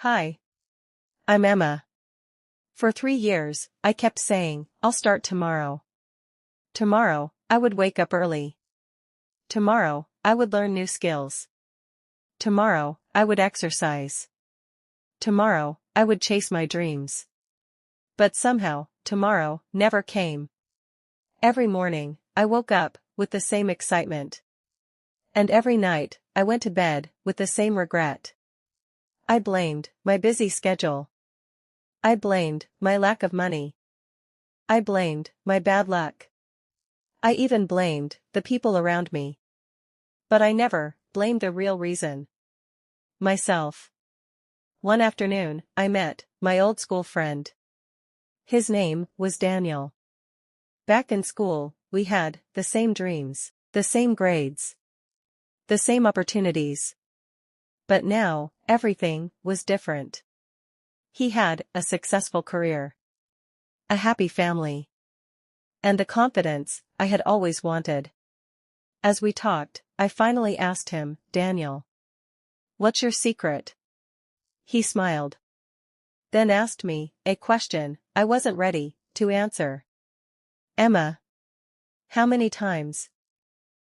Hi, I'm Emma. For 3 years, I kept saying, I'll start tomorrow. Tomorrow, I would wake up early. Tomorrow, I would learn new skills. Tomorrow, I would exercise. Tomorrow, I would chase my dreams. But somehow, tomorrow never came. Every morning, I woke up with the same excitement. And every night, I went to bed with the same regret. I blamed my busy schedule. I blamed my lack of money. I blamed my bad luck. I even blamed the people around me. But I never blamed the real reason. Myself. One afternoon, I met my old school friend. His name was Daniel. Back in school, we had the same dreams, the same grades, the same opportunities. But now, everything was different. He had a successful career, a happy family, and the confidence I had always wanted. As we talked, I finally asked him, Daniel, what's your secret? He smiled. Then asked me a question I wasn't ready to answer. Emma, how many times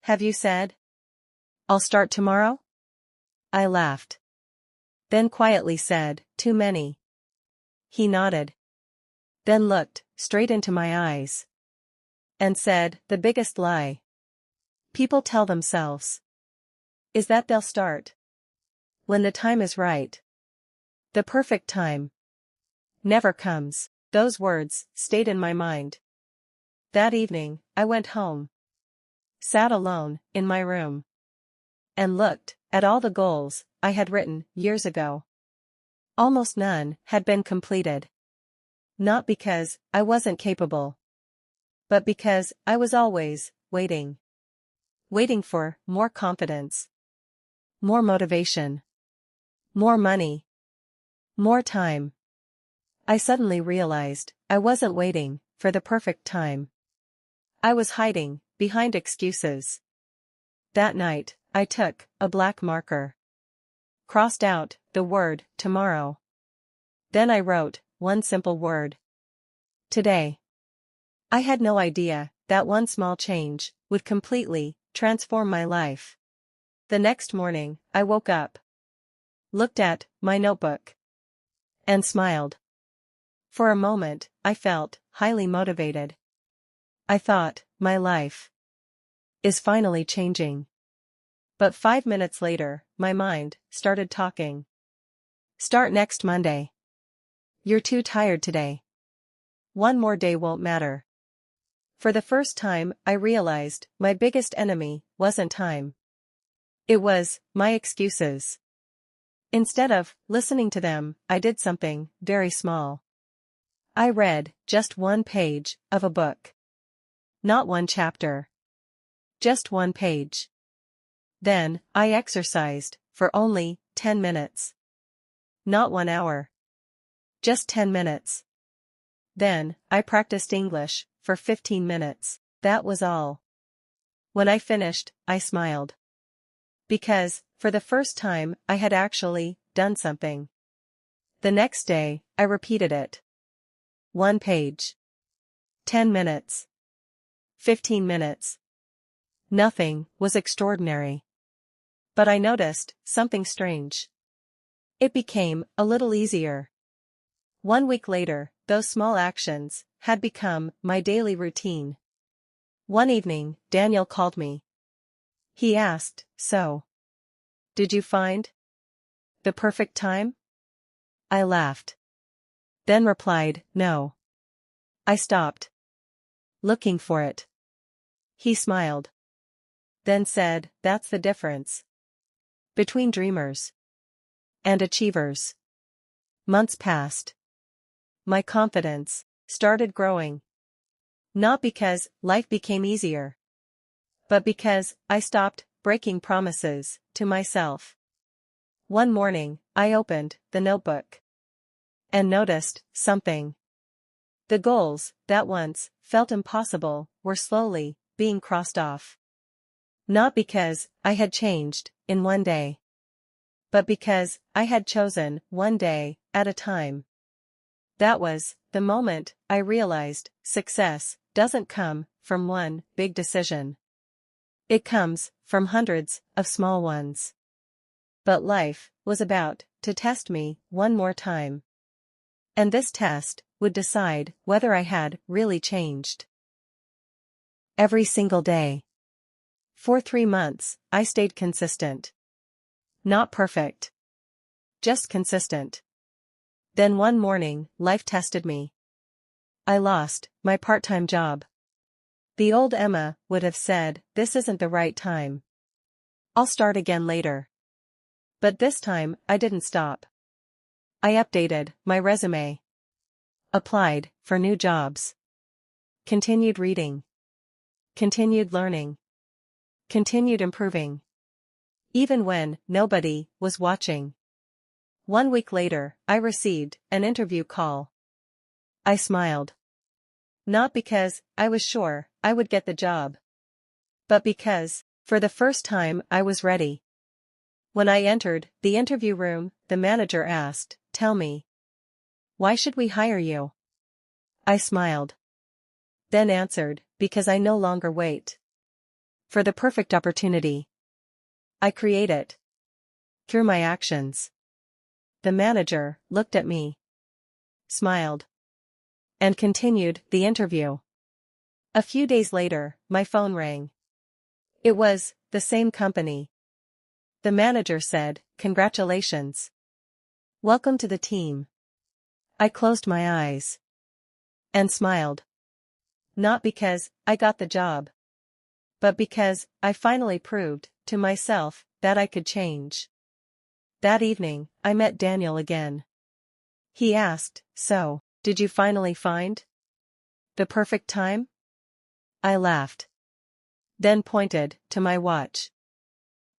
have you said, I'll start tomorrow? I laughed. Then quietly said, too many. He nodded. Then looked straight into my eyes. And said, the biggest lie people tell themselves is that they'll start when the time is right. The perfect time never comes. Those words stayed in my mind. That evening, I went home, sat alone in my room, and looked at all the goals I had written years ago. Almost none had been completed. Not because I wasn't capable, but because I was always waiting. Waiting for more confidence, more motivation, more money, more time. I suddenly realized I wasn't waiting for the perfect time. I was hiding behind excuses. That night, I took a black marker, crossed out the word tomorrow. Then I wrote one simple word. Today. I had no idea that one small change would completely transform my life. The next morning, I woke up, looked at my notebook, and smiled. For a moment, I felt highly motivated. I thought, my life is finally changing. But 5 minutes later, my mind started talking. Start next Monday. You're too tired today. One more day won't matter. For the first time, I realized my biggest enemy wasn't time. It was my excuses. Instead of listening to them, I did something very small. I read just one page of a book. Not one chapter. Just one page. Then, I exercised for only 10 minutes. Not 1 hour. Just 10 minutes. Then, I practiced English for 15 minutes. That was all. When I finished, I smiled. Because, for the first time, I had actually done something. The next day, I repeated it. 1 page. 10 minutes. 15 minutes. Nothing was extraordinary. But I noticed something strange. It became a little easier. 1 week later, those small actions had become my daily routine. One evening, Daniel called me. He asked, so, did you find the perfect time? I laughed. Then replied, no. I stopped looking for it. He smiled. Then said, that's the difference between dreamers and achievers. Months passed. My confidence started growing. Not because life became easier, but because I stopped breaking promises to myself. One morning, I opened the notebook and noticed something. The goals that once felt impossible were slowly being crossed off. Not because I had changed in one day, but because I had chosen one day at a time. That was the moment I realized success doesn't come from one big decision. It comes from hundreds of small ones. But life was about to test me one more time. And this test would decide whether I had really changed. Every single day. For 3 months, I stayed consistent. Not perfect. Just consistent. Then one morning, life tested me. I lost my part-time job. The old Emma would have said, "This isn't the right time. I'll start again later." But this time, I didn't stop. I updated my resume. Applied for new jobs. Continued reading. Continued learning. Continued improving. Even when nobody was watching. 1 week later, I received an interview call. I smiled. Not because I was sure I would get the job, but because, for the first time, I was ready. When I entered the interview room, the manager asked, "Tell me, why should we hire you?" I smiled. Then answered, "Because I no longer wait for the perfect opportunity. I create it. Through my actions." The manager looked at me, smiled, and continued the interview. A few days later, my phone rang. It was the same company. The manager said, "Congratulations. Welcome to the team." I closed my eyes and smiled. Not because I got the job, but because I finally proved to myself that I could change. That evening, I met Daniel again. He asked, "So, did you finally find the perfect time?" I laughed. Then pointed to my watch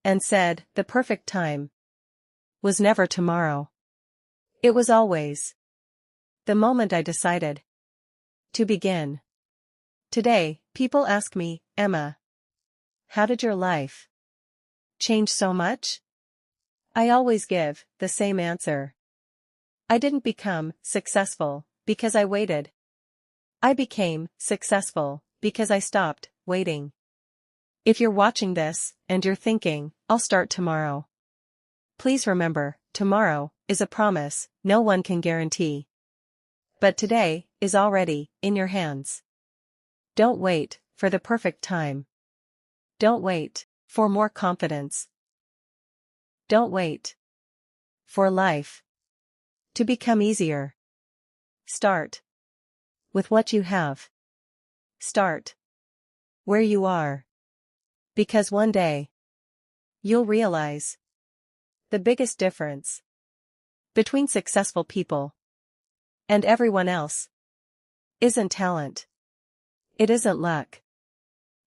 and said, "The perfect time was never tomorrow. It was always the moment I decided to begin." Today, people ask me, "Emma, how did your life change so much?" I always give the same answer. I didn't become successful because I waited. I became successful because I stopped waiting. If you're watching this and you're thinking, "I'll start tomorrow," please remember, tomorrow is a promise no one can guarantee. But today is already in your hands. Don't wait for the perfect time. Don't wait for more confidence. Don't wait for life to become easier. Start with what you have. Start where you are. Because one day, you'll realize the biggest difference between successful people and everyone else isn't talent. It isn't luck.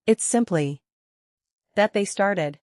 It's simply that they started.